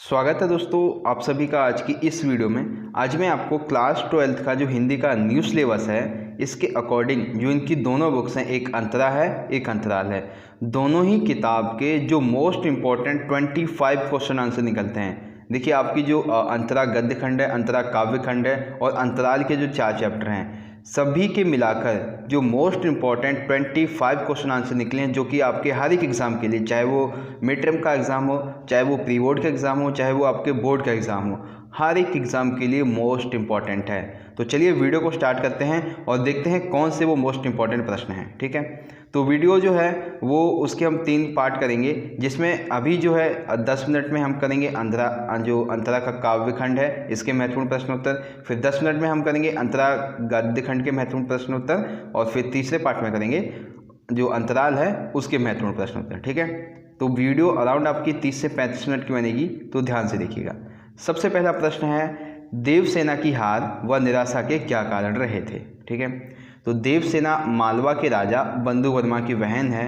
स्वागत है दोस्तों आप सभी का आज की इस वीडियो में। आज मैं आपको क्लास 12th का जो हिंदी का न्यू सिलेबस है इसके अकॉर्डिंग जो इनकी दोनों बुक्स हैं, एक अंतरा है एक अंतराल है, दोनों ही किताब के जो मोस्ट इम्पॉर्टेंट 25 क्वेश्चन आंसर निकलते हैं। देखिए आपकी जो अंतरा गद्य खंड है, अंतरा काव्य खंड है और अंतराल के जो 4 चैप्टर हैं सभी के मिलाकर जो मोस्ट इम्पॉर्टेंट 25 क्वेश्चन आंसर निकले हैं, जो कि आपके हर एक एग्ज़ाम के लिए, चाहे वो मिड टर्म का एग्ज़ाम हो, चाहे वो प्री बोर्ड का एग्ज़ाम हो, चाहे वो आपके बोर्ड का एग्ज़ाम हो, हर एक एग्ज़ाम के लिए मोस्ट इम्पॉर्टेंट है। तो चलिए वीडियो को स्टार्ट करते हैं और देखते हैं कौन से वो मोस्ट इम्पॉर्टेंट प्रश्न हैं। ठीक है, तो वीडियो जो है वो उसके हम 3 पार्ट करेंगे, जिसमें अभी जो है 10 मिनट में हम करेंगे अंतरा का काव्य खंड है इसके महत्वपूर्ण प्रश्न उत्तर, फिर 10 मिनट में हम करेंगे अंतरा गद्य खंड के महत्वपूर्ण प्रश्न उत्तर और फिर तीसरे पार्ट में करेंगे जो अंतराल है उसके महत्वपूर्ण प्रश्न उत्तर। ठीक है, तो वीडियो अराउंड आपकी 30 से 35 मिनट की बनेगी, तो ध्यान से देखिएगा। सबसे पहला प्रश्न है, देवसेना की हार व निराशा के क्या कारण रहे थे। ठीक है, तो देवसेना मालवा के राजा बंधु वर्मा की बहन है।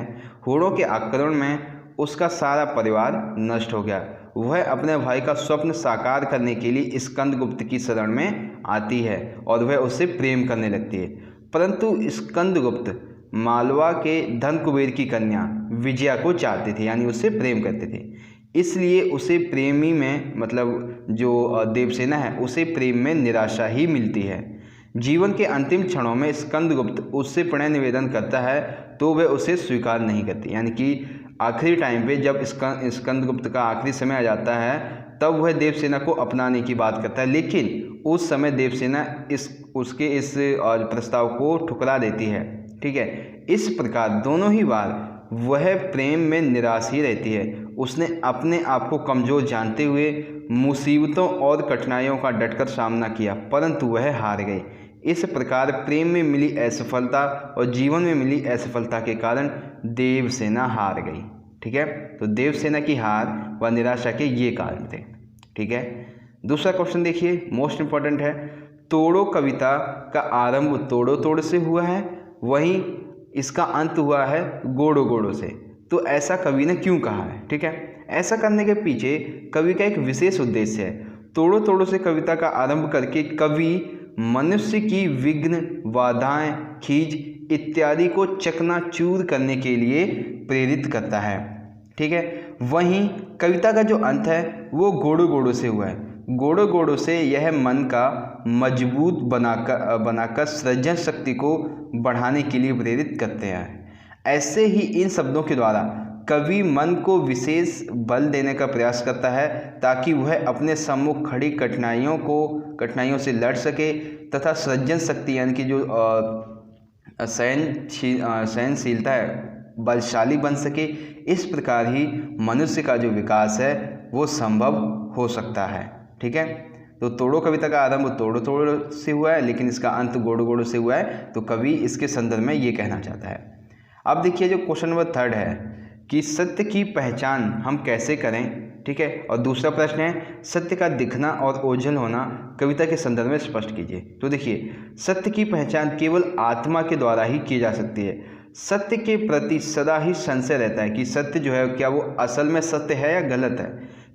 होड़ों के आक्रमण में उसका सारा परिवार नष्ट हो गया। वह अपने भाई का स्वप्न साकार करने के लिए स्कंदगुप्त की शरण में आती है और वह उससे प्रेम करने लगती है, परंतु स्कंदगुप्त मालवा के धन कुबेर की कन्या विजया को चाहते थे, यानी उससे प्रेम करते थे। इसलिए उसे प्रेमी में मतलब जो देवसेना है उसे प्रेम में निराशा ही मिलती है। जीवन के अंतिम क्षणों में स्कंदगुप्त उससे प्रणय निवेदन करता है तो वह उसे स्वीकार नहीं करती, यानी कि आखिरी टाइम पे जब स्कंदगुप्त का आखिरी समय आ जाता है तब वह देवसेना को अपनाने की बात करता है, लेकिन उस समय देवसेना उसके इस प्रस्ताव को ठुकरा देती है। ठीक है, इस प्रकार दोनों ही बार वह प्रेम में निराश ही रहती है। उसने अपने आप को कमज़ोर जानते हुए मुसीबतों और कठिनाइयों का डटकर सामना किया, परंतु वह हार गई। इस प्रकार प्रेम में मिली असफलता और जीवन में मिली असफलता के कारण देवसेना हार गई। ठीक है, तो देवसेना की हार व निराशा के ये कारण थे। ठीक है, दूसरा क्वेश्चन देखिए, मोस्ट इम्पॉर्टेंट है। तोड़ो कविता का आरंभ तोड़ो तोड़ से हुआ है, वहीं इसका अंत हुआ है गोड़ो गोड़ो से, तो ऐसा कवि ने क्यों कहा है। ठीक है, ऐसा करने के पीछे कवि का एक विशेष उद्देश्य है। तोड़ो तोड़ो से कविता का आरंभ करके कवि मनुष्य की विघ्न, बाधाएं, खींच इत्यादि को चकनाचूर करने के लिए प्रेरित करता है। ठीक है, वहीं कविता का जो अंत है वो गोड़ो गोड़ो से हुआ है। गोड़ो गोड़ो से यह मन का मजबूत बनाकर सृजन शक्ति को बढ़ाने के लिए प्रेरित करते हैं। ऐसे ही इन शब्दों के द्वारा कवि मन को विशेष बल देने का प्रयास करता है ताकि वह अपने सम्मुख खड़ी कठिनाइयों से लड़ सके तथा सृजन शक्ति यानी कि जो सहनशीलता है बलशाली बन सके। इस प्रकार ही मनुष्य का जो विकास है वो संभव हो सकता है। ठीक है, तो तोड़ो कविता का आरंभ तोड़ो तोड़ो से हुआ है, लेकिन इसका अंत गोड़ो गोड़ो से हुआ है, तो कवि इसके संदर्भ में ये कहना चाहता है। अब देखिए जो क्वेश्चन नंबर 3 है कि सत्य की पहचान हम कैसे करें। ठीक है, और दूसरा प्रश्न है, सत्य का दिखना और ओझल होना कविता के संदर्भ में स्पष्ट कीजिए। तो देखिए, सत्य की पहचान केवल आत्मा के द्वारा ही की जा सकती है। सत्य के प्रति सदा ही संशय रहता है कि सत्य जो है क्या वो असल में सत्य है या गलत है,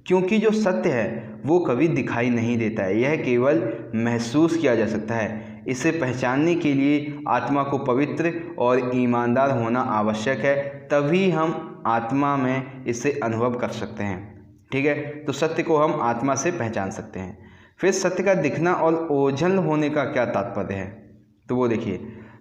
क्योंकि जो सत्य है वो कभी दिखाई नहीं देता है, यह केवल महसूस किया जा सकता है। इसे पहचानने के लिए आत्मा को पवित्र और ईमानदार होना आवश्यक है, तभी हम आत्मा में इसे अनुभव कर सकते हैं। ठीक है, तो सत्य को हम आत्मा से पहचान सकते हैं। फिर सत्य का दिखना और ओझल होने का क्या तात्पर्य है, तो वो देखिए,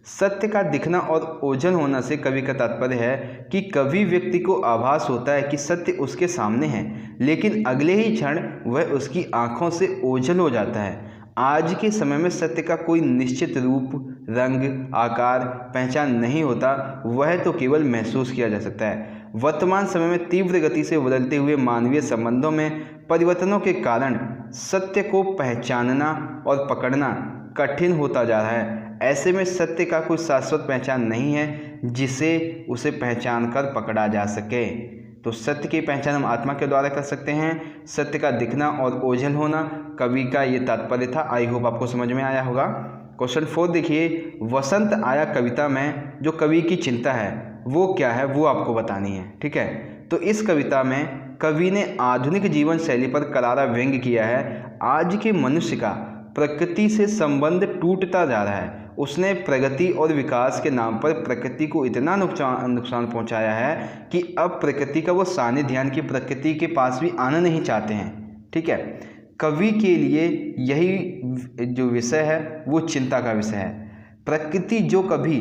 सत्य का दिखना और ओझल होना से कवि का तात्पर्य है कि कवि व्यक्ति को आभास होता है कि सत्य उसके सामने है, लेकिन अगले ही क्षण वह उसकी आंखों से ओझल हो जाता है। आज के समय में सत्य का कोई निश्चित रूप, रंग, आकार, पहचान नहीं होता, वह तो केवल महसूस किया जा सकता है। वर्तमान समय में तीव्र गति से बदलते हुए मानवीय संबंधों में परिवर्तनों के कारण सत्य को पहचानना और पकड़ना कठिन होता जा रहा है। ऐसे में सत्य का कोई शाश्वत पहचान नहीं है जिसे उसे पहचान कर पकड़ा जा सके। तो सत्य की पहचान हम आत्मा के द्वारा कर सकते हैं। सत्य का दिखना और ओझल होना कवि का ये तात्पर्य था। आई होप आपको समझ में आया होगा। क्वेश्चन 4 देखिए, वसंत आया कविता में जो कवि की चिंता है वो क्या है, वो आपको बतानी है। ठीक है, तो इस कविता में कवि ने आधुनिक जीवन शैली पर करारा व्यंग्य किया है। आज के मनुष्य का प्रकृति से संबंध टूटता जा रहा है। उसने प्रगति और विकास के नाम पर प्रकृति को इतना नुकसान पहुंचाया है कि अब प्रकृति का वो सानिध्यान की प्रकृति के पास भी आना नहीं चाहते हैं। ठीक है, कवि के लिए यही जो विषय है वो चिंता का विषय है। प्रकृति जो कभी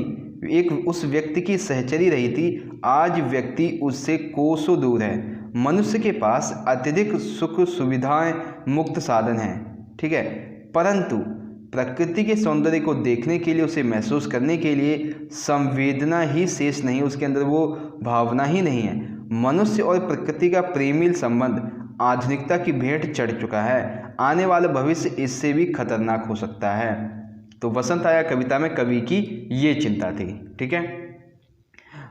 एक उस व्यक्ति की सहचरी रही थी, आज व्यक्ति उससे कोसों दूर है। मनुष्य के पास अत्यधिक सुख सुविधाएं मुक्त साधन हैं, ठीक है, परंतु प्रकृति के सौंदर्य को देखने के लिए, उसे महसूस करने के लिए संवेदना ही शेष नहीं, उसके अंदर वो भावना ही नहीं है। मनुष्य और प्रकृति का प्रेमिल संबंध आधुनिकता की भेंट चढ़ चुका है। आने वाला भविष्य इससे भी खतरनाक हो सकता है। तो वसंत आया कविता में कवि की ये चिंता थी। ठीक है,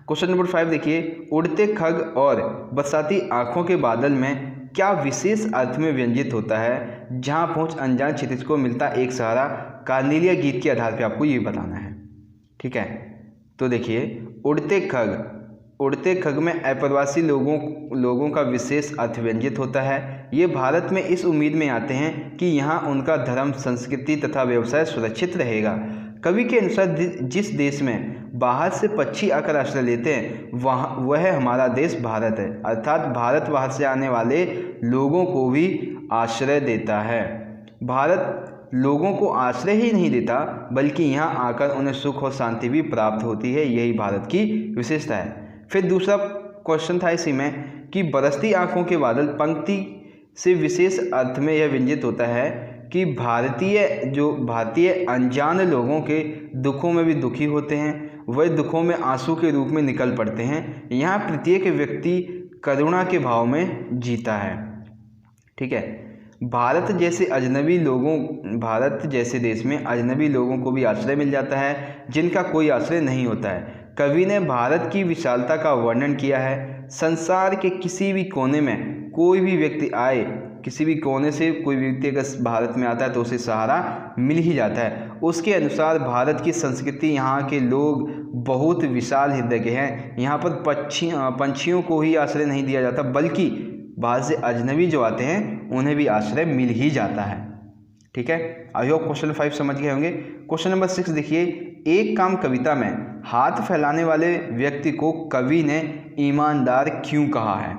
क्वेश्चन नंबर 5 देखिए, उड़ते खग और बरसाती आंखों के बादल में क्या विशेष अर्थ में व्यंजित होता है? जहां पहुंच अनजान क्षितिज को मिलता एक सहारा, कार्नेलिया गीत के आधार पे आपको ये बताना है। ठीक है, तो देखिए, उड़ते खग में अप्रवासी लोगों का विशेष अर्थ व्यंजित होता है। ये भारत में इस उम्मीद में आते हैं कि यहाँ उनका धर्म, संस्कृति तथा व्यवसाय सुरक्षित रहेगा। कवि के अनुसार जिस देश में बाहर से पक्षी आकर आश्रय लेते हैं वह हमारा देश भारत है, अर्थात भारत बाहर से आने वाले लोगों को भी आश्रय देता है। भारत लोगों को आश्रय ही नहीं देता बल्कि यहाँ आकर उन्हें सुख और शांति भी प्राप्त होती है। यही भारत की विशेषता है। फिर दूसरा क्वेश्चन था इसी में कि बरसती आंखों के बादल पंक्ति से विशेष अर्थ में यह व्यंजित होता है कि भारतीय अनजान लोगों के दुखों में भी दुखी होते हैं, वह दुखों में आंसू के रूप में निकल पड़ते हैं। यहाँ प्रत्येक व्यक्ति करुणा के भाव में जीता है। ठीक है, भारत जैसे देश में अजनबी लोगों को भी आश्रय मिल जाता है जिनका कोई आश्रय नहीं होता है। कवि ने भारत की विशालता का वर्णन किया है। संसार के किसी भी कोने में कोई भी व्यक्ति आए, किसी भी कोने से कोई व्यक्ति अगर भारत में आता है तो उसे सहारा मिल ही जाता है। उसके अनुसार भारत की संस्कृति, यहाँ के लोग बहुत विशाल हृदय के हैं। यहाँ पर पंछियों को ही आश्रय नहीं दिया जाता बल्कि बाहर से अजनबी जो आते हैं उन्हें भी आश्रय मिल ही जाता है। ठीक है, आई होप क्वेश्चन 5 समझ गए होंगे। क्वेश्चन नंबर 6 देखिए, एक काम कविता में हाथ फैलाने वाले व्यक्ति को कवि ने ईमानदार क्यों कहा है?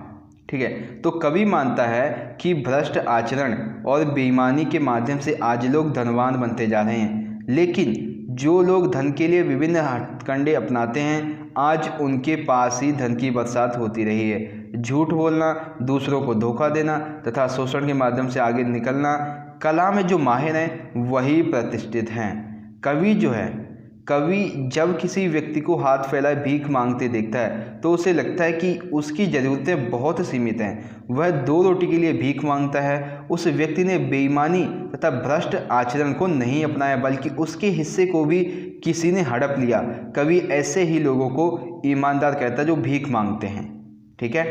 ठीक है, तो कवि मानता है कि भ्रष्ट आचरण और बेईमानी के माध्यम से आज लोग धनवान बनते जा रहे हैं, लेकिन जो लोग धन के लिए विभिन्न हथकंडे अपनाते हैं आज उनके पास ही धन की बरसात होती रही है। झूठ बोलना, दूसरों को धोखा देना तथा शोषण के माध्यम से आगे निकलना, कला में जो माहिर हैं वही प्रतिष्ठित हैं। कवि जब किसी व्यक्ति को हाथ फैलाए भीख मांगते देखता है तो उसे लगता है कि उसकी ज़रूरतें बहुत सीमित हैं। वह 2 रोटी के लिए भीख मांगता है। उस व्यक्ति ने बेईमानी तथा भ्रष्ट आचरण को नहीं अपनाया बल्कि उसके हिस्से को भी किसी ने हड़प लिया। कवि ऐसे ही लोगों को ईमानदार कहता है जो भीख मांगते हैं। ठीक है,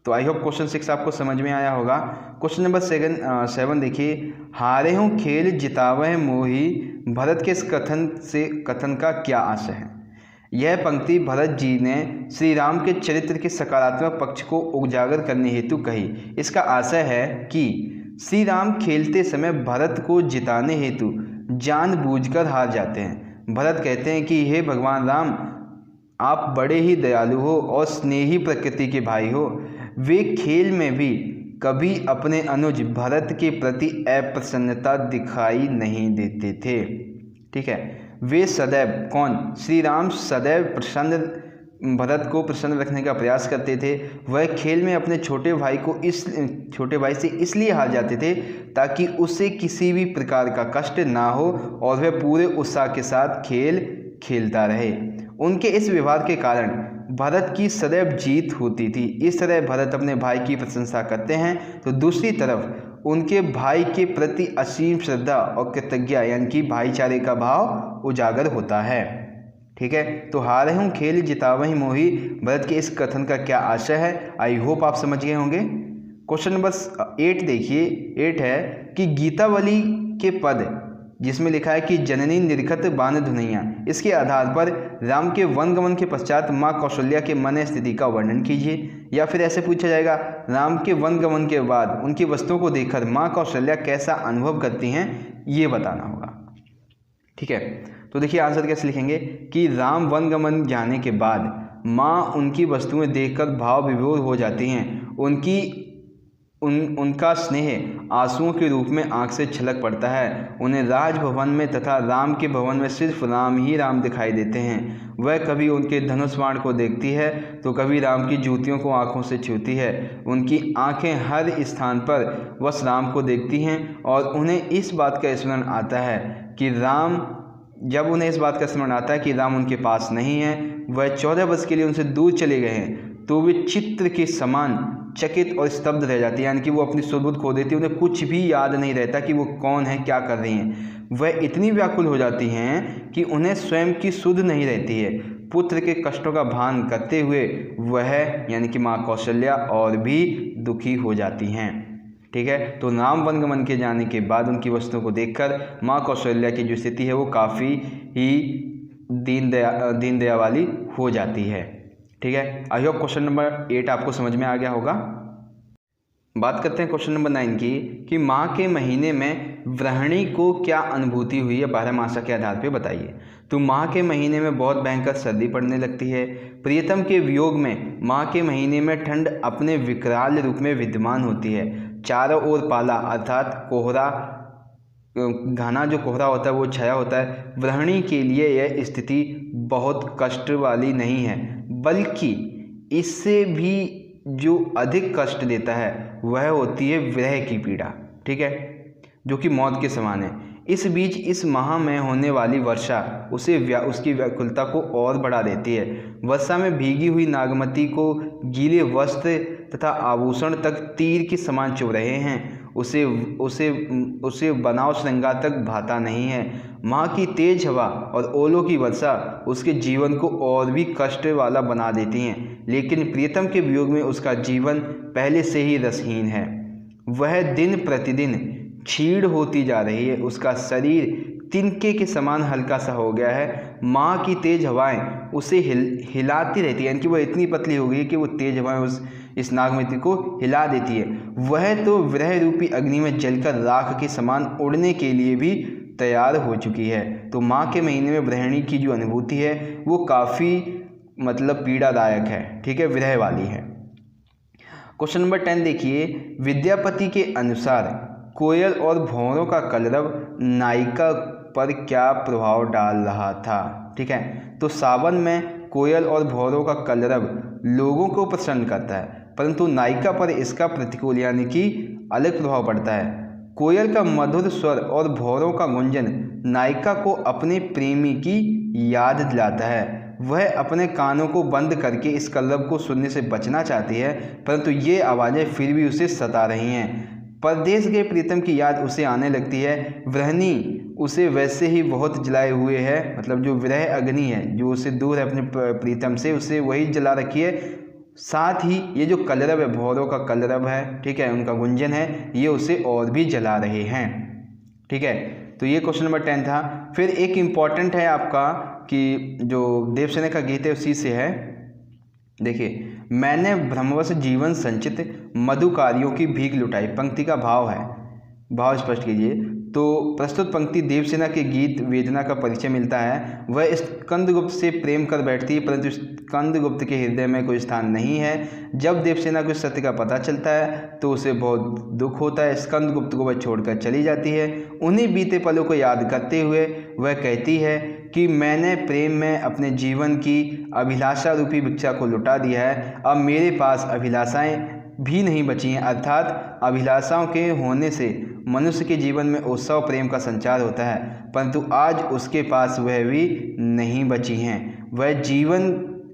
तो आई होप क्वेश्चन 6 आपको समझ में आया होगा। क्वेश्चन नंबर 7 देखिए, हारे हूँ खेल जितावह मोही, भरत के इस कथन का क्या आशय है? यह पंक्ति भरत जी ने श्री राम के चरित्र के सकारात्मक पक्ष को उजागर करने हेतु कही। इसका आशय है कि श्री राम खेलते समय भरत को जिताने हेतु जानबूझकर हार जाते हैं। भरत कहते हैं कि हे भगवान राम, आप बड़े ही दयालु हो और स्नेही प्रकृति के भाई हो। वे खेल में भी कभी अपने अनुज भरत के प्रति अप्रसन्नता दिखाई नहीं देते थे। ठीक है, वे सदैव श्री राम सदैव भरत को प्रसन्न रखने का प्रयास करते थे। वह खेल में अपने छोटे भाई से इसलिए हार जाते थे ताकि उसे किसी भी प्रकार का कष्ट ना हो और वह पूरे उत्साह के साथ खेल खेलता रहे। उनके इस व्यवहार के कारण भरत की सदैव जीत होती थी। इस तरह भरत अपने भाई की प्रशंसा करते हैं तो दूसरी तरफ उनके भाई के प्रति असीम श्रद्धा और कृतज्ञता यानी कि भाईचारे का भाव उजागर होता है। ठीक है, तो हारे हूँ खेल जितावही मोही, भरत के इस कथन का क्या आशय है? आई होप आप समझ गए होंगे। क्वेश्चन नंबर 8 देखिए, 8 है कि गीतावली के पद जिसमें लिखा है कि जननी निरखत बान धुनैया, इसके आधार पर राम के वनगमन के पश्चात माँ कौशल्या के मन स्थिति का वर्णन कीजिए। या फिर ऐसे पूछा जाएगा राम के वनगमन के बाद उनकी वस्तुओं को देखकर माँ कौशल्या कैसा अनुभव करती हैं, ये बताना होगा। ठीक है, तो देखिए आंसर कैसे लिखेंगे कि राम वनगमन जाने के बाद माँ उनकी वस्तुएं देखकर भाव विभोर हो जाती हैं। उनका स्नेह आंसुओं के रूप में आंख से छलक पड़ता है। उन्हें राजभवन में तथा राम के भवन में सिर्फ राम ही राम दिखाई देते हैं। वह कभी उनके धनुष बाण को देखती है तो कभी राम की जूतियों को आंखों से छूती है। उनकी आंखें हर स्थान पर बस राम को देखती हैं और उन्हें इस बात का स्मरण आता है कि राम उनके पास नहीं है, वह 14 वर्ष के लिए उनसे दूर चले गए हैं, तो वे चित्र के समान चकित और स्तब्ध रह जाती है। यानी कि वो अपनी सुध खो देती है, उन्हें कुछ भी याद नहीं रहता कि वो कौन है, क्या कर रही हैं। वह इतनी व्याकुल हो जाती हैं कि उन्हें स्वयं की सुध नहीं रहती है। पुत्र के कष्टों का भान करते हुए वह यानी कि माँ कौशल्या और भी दुखी हो जाती हैं। ठीक है, तो राम वनगमन के जाने के बाद उनकी वस्तुओं को देखकर माँ कौशल्या की जो स्थिति है वो काफ़ी ही दीन दया वाली हो जाती है। ठीक है, आई होप क्वेश्चन नंबर 8 आपको समझ में आ गया होगा। बात करते हैं क्वेश्चन नंबर 9 की कि माह के महीने में गृहिणी को क्या अनुभूति हुई है, बारहमासा के आधार पे बताइए। तो माह के महीने में बहुत भयंकर सर्दी पड़ने लगती है। प्रियतम के वियोग में माह के महीने में ठंड अपने विकराल रूप में विद्यमान होती है। चारों ओर पाला अर्थात कोहरा, घना जो कोहरा होता है वो छाया होता है। गृहिणी के लिए यह स्थिति बहुत कष्ट वाली नहीं है, बल्कि इससे भी जो अधिक कष्ट देता है वह होती है विरह की पीड़ा। ठीक है, जो कि मौत के समान है। इस बीच इस माह में होने वाली वर्षा उसकी व्याकुलता को और बढ़ा देती है। वर्षा में भीगी हुई नागमती को गीले वस्त्र तथा आभूषण तक तीर के समान चुभ रहे हैं। उसे बनाव श्रृंगार तक भाता नहीं है। माँ की तेज हवा और ओलों की वर्षा उसके जीवन को और भी कष्ट वाला बना देती हैं, लेकिन प्रियतम के वियोग में उसका जीवन पहले से ही रसहीन है। वह दिन प्रतिदिन क्षीण होती जा रही है। उसका शरीर तिनके के समान हल्का सा हो गया है। माँ की तेज हवाएं उसे हिलाती रहती है, यानी कि वह इतनी पतली हो गई है कि वो तेज हवाएं इस नागमती को हिला देती है। वह तो विरह रूपी अग्नि में जलकर राख के समान उड़ने के लिए भी तैयार हो चुकी है। तो माँ के महीने में गृहिणी की जो अनुभूति है वो काफ़ी पीड़ादायक है। ठीक है, विरह वाली है। क्वेश्चन नंबर 10 देखिए, विद्यापति के अनुसार कोयल और भंवरों का कलरव नायिका पर क्या प्रभाव डाल रहा था। ठीक है, तो सावन में कोयल और भंवरों का कलरव लोगों को प्रसन्न करता है, परंतु नायिका पर इसका प्रतिकूल यानी कि अलग प्रभाव पड़ता है। कोयल का मधुर स्वर और भंवरों का गुंजन नायिका को अपने प्रेमी की याद दिलाता है। वह अपने कानों को बंद करके इस कलरव को सुनने से बचना चाहती है, परंतु ये आवाज़ें फिर भी उसे सता रही हैं। परदेश गए प्रीतम की याद उसे आने लगती है। गृहिणी उसे वैसे ही बहुत जलाए हुए है, जो विरह अग्नि है जो उसे दूर है अपने प्रीतम से, उसे वही जला रखी है। साथ ही ये जो कलरव है, भंवरों का कलरव है, ठीक है, उनका गुंजन है, ये उसे और भी जला रहे हैं। ठीक है, तो ये क्वेश्चन नंबर 10 था। फिर एक इम्पॉर्टेंट है आपका कि जो देवसेना का गीत है उसी से है। देखिए, मैंने भ्रमवश जीवन संचित मधुकारियों की भीख लुटाई, पंक्ति का भाव है, भाव स्पष्ट कीजिए। तो प्रस्तुत पंक्ति देवसेना के गीत वेदना का परिचय मिलता है। वह स्कंदगुप्त से प्रेम कर बैठती है, परंतु स्कंदगुप्त के हृदय में कोई स्थान नहीं है। जब देवसेना को सत्य का पता चलता है तो उसे बहुत दुख होता है। स्कंदगुप्त को वह छोड़कर चली जाती है। उन्हीं बीते पलों को याद करते हुए वह कहती है कि मैंने प्रेम में अपने जीवन की अभिलाषा रूपी भिक्षा को लुटा दिया है। अब मेरे पास अभिलाषाएं भी नहीं बची हैं, अर्थात अभिलाषाओं के होने से मनुष्य के जीवन में उत्सव प्रेम का संचार होता है, परंतु आज उसके पास वह भी नहीं बची हैं।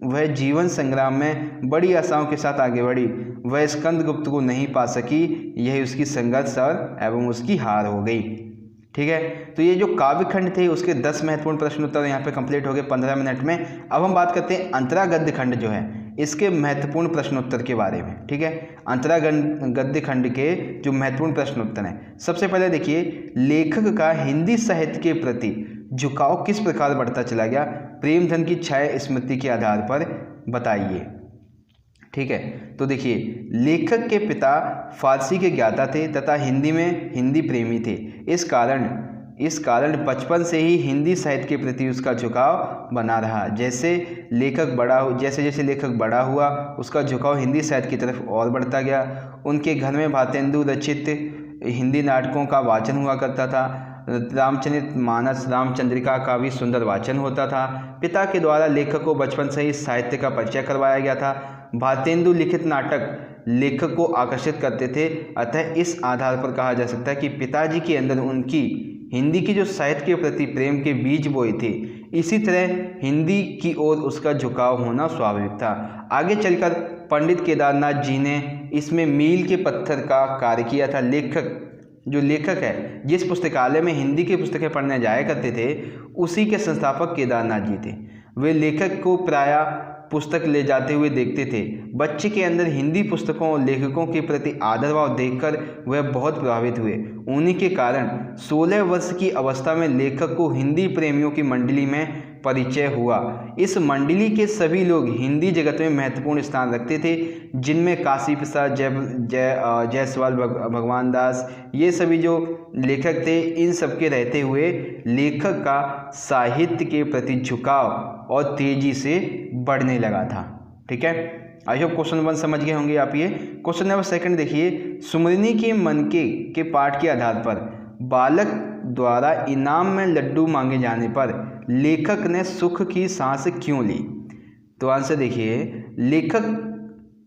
वह जीवन संग्राम में बड़ी आशाओं के साथ आगे बढ़ी। वह स्कंदगुप्त को नहीं पा सकी, यही उसकी संघर्ष और एवं उसकी हार हो गई। ठीक है, तो ये जो काव्यखंड थे उसके 10 महत्वपूर्ण प्रश्न उत्तर यहाँ पे कंप्लीट हो गए 15 मिनट में। अब हम बात करते हैं अंतरा गद्य खंड जो है इसके महत्वपूर्ण प्रश्नोत्तर के बारे में। ठीक है, अंतरा गद्य खंड के जो महत्वपूर्ण प्रश्नोत्तर हैं, सबसे पहले देखिए, लेखक का हिंदी साहित्य के प्रति झुकाव किस प्रकार बढ़ता चला गया, प्रेमधन की छाया स्मृति के आधार पर बताइए। ठीक है। तो देखिए, लेखक के पिता फारसी के ज्ञाता थे तथा हिंदी प्रेमी थे। इस कारण बचपन से ही हिंदी साहित्य के प्रति उसका झुकाव बना रहा। जैसे जैसे लेखक बड़ा हुआ, उसका झुकाव हिंदी साहित्य की तरफ और बढ़ता गया। उनके घर में भारतेंदु रचित हिंदी नाटकों का वाचन हुआ करता था। रामचरितमानस, रामचंद्रिका का भी सुंदर वाचन होता था। पिता के द्वारा लेखक को बचपन से ही साहित्य का परिचय करवाया गया था। भारतेंदु लिखित नाटक लेखक को आकर्षित करते थे। अतः इस आधार पर कहा जा सकता है कि पिताजी के अंदर उनकी हिंदी की जो साहित्य के प्रति प्रेम के बीज बोए थे, इसी तरह हिंदी की ओर उसका झुकाव होना स्वाभाविक था। आगे चलकर पंडित केदारनाथ जी ने इसमें मील के पत्थर का कार्य किया था। लेखक है, जिस पुस्तकालय में हिंदी की पुस्तकें पढ़ने जाया करते थे, उसी के संस्थापक केदारनाथ जी थे। वे लेखक को प्रायः पुस्तक ले जाते हुए देखते थे। बच्चे के अंदर हिंदी पुस्तकों और लेखकों के प्रति आदर भाव देखकर वह बहुत प्रभावित हुए। उन्हीं के कारण 16 वर्ष की अवस्था में लेखक को हिंदी प्रेमियों की मंडली में परिचय हुआ। इस मंडली के सभी लोग हिंदी जगत में महत्वपूर्ण स्थान रखते थे, जिनमें काशी प्रसाद, जायसवाल, भगवान दास, ये सभी जो लेखक थे, इन सब के रहते हुए लेखक का साहित्य के प्रति झुकाव और तेजी से बढ़ने लगा था। ठीक है, आई होप क्वेश्चन 1 समझ गए होंगे आप। ये क्वेश्चन नंबर 2 देखिए, सुमरिनी के मनके के पाठ के आधार पर बालक द्वारा इनाम में लड्डू मांगे जाने पर लेखक ने सुख की सांस क्यों ली? तो आंसर देखिए,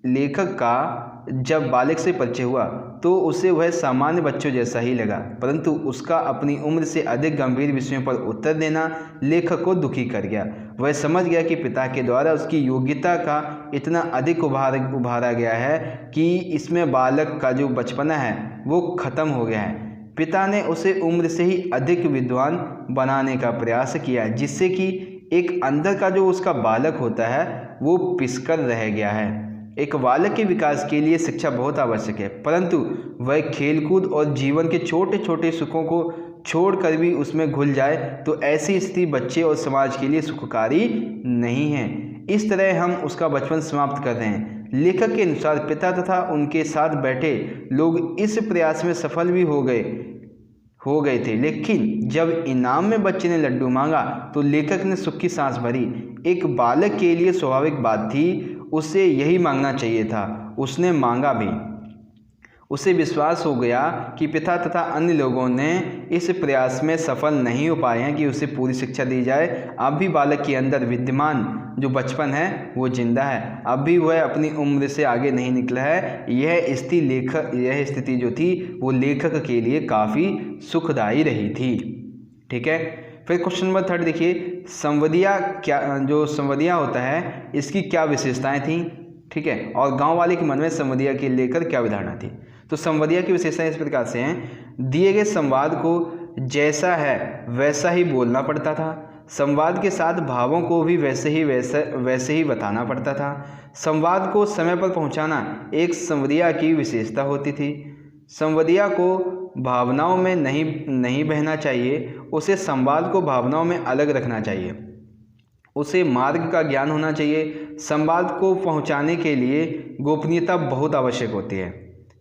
लेखक का जब बालक से परिचय हुआ तो उसे वह सामान्य बच्चों जैसा ही लगा, परंतु उसका अपनी उम्र से अधिक गंभीर विषयों पर उत्तर देना लेखक को दुखी कर गया। वह समझ गया कि पिता के द्वारा उसकी योग्यता का इतना अधिक उभारा गया है कि इसमें बालक का जो बचपना है वो खत्म हो गया है। पिता ने उसे उम्र से ही अधिक विद्वान बनाने का प्रयास किया, जिससे कि एक अंदर का जो उसका बालक होता है वो पिसकर रह गया है। एक बालक के विकास के लिए शिक्षा बहुत आवश्यक है, परंतु वह खेलकूद और जीवन के छोटे छोटे सुखों को छोड़कर भी उसमें घुल जाए तो ऐसी स्थिति बच्चे और समाज के लिए सुखकारी नहीं है। इस तरह हम उसका बचपन समाप्त कर रहे हैं। लेखक के अनुसार पिता तथा उनके साथ बैठे लोग इस प्रयास में सफल भी हो गए थे, लेकिन जब इनाम में बच्चे ने लड्डू मांगा तो लेखक ने सुख की सांस भरी। एक बालक के लिए स्वाभाविक बात थी, उसे यही मांगना चाहिए था। उसने मांगा भी। उसे विश्वास हो गया कि पिता तथा अन्य लोगों ने इस प्रयास में सफल नहीं हो पाए हैं कि उसे पूरी शिक्षा दी जाए। अब भी बालक के अंदर विद्यमान जो बचपन है वो जिंदा है, अब भी वह अपनी उम्र से आगे नहीं निकला है। यह स्थिति जो थी वो लेखक के लिए काफ़ी सुखदायी रही थी। ठीक है, फिर क्वेश्चन नंबर 3 देखिए, संवदिया होता है, इसकी क्या विशेषताएं थी? ठीक है, और गांव वाले के मन में संवदिया के लेकर क्या विधारणा थी? तो संवदिया की विशेषताएं इस प्रकार से हैं। दिए गए संवाद को जैसा है वैसा ही बोलना पड़ता था। संवाद के साथ भावों को भी वैसे ही बताना पड़ता था। संवाद को समय पर पहुंचाना एक संवदिया की विशेषता होती थी। संवदिया को भावनाओं में नहीं बहना चाहिए, उसे संवाद को भावनाओं में अलग रखना चाहिए। उसे मार्ग का ज्ञान होना चाहिए। संवाद को पहुंचाने के लिए गोपनीयता बहुत आवश्यक होती है।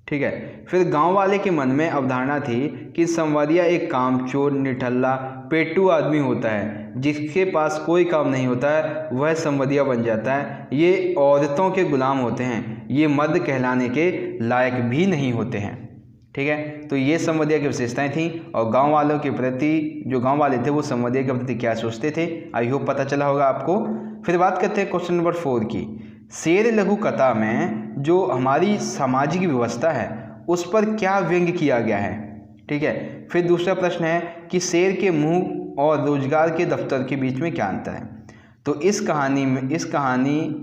ठीक है, फिर गांव वाले के मन में अवधारणा थी कि संवादिया एक कामचोर, निठल्ला, पेटू आदमी होता है। जिसके पास कोई काम नहीं होता है वह संवादिया बन जाता है। ये औरतों के गुलाम होते हैं, ये मर्द कहलाने के लायक भी नहीं होते हैं। ठीक है, तो ये संवदिया की विशेषताएं थी। और गांव वालों के प्रति जो गांव वाले थे वो संवदिया के प्रति क्या सोचते थे, आई होप पता चला होगा आपको। फिर बात करते हैं क्वेश्चन नंबर 4 की। शेर लघु कथा में जो हमारी सामाजिक व्यवस्था है उस पर क्या व्यंग्य किया गया है? ठीक है, फिर दूसरा प्रश्न है कि शेर के मुंह और रोजगार के दफ्तर के बीच में क्या अंतर है? तो इस कहानी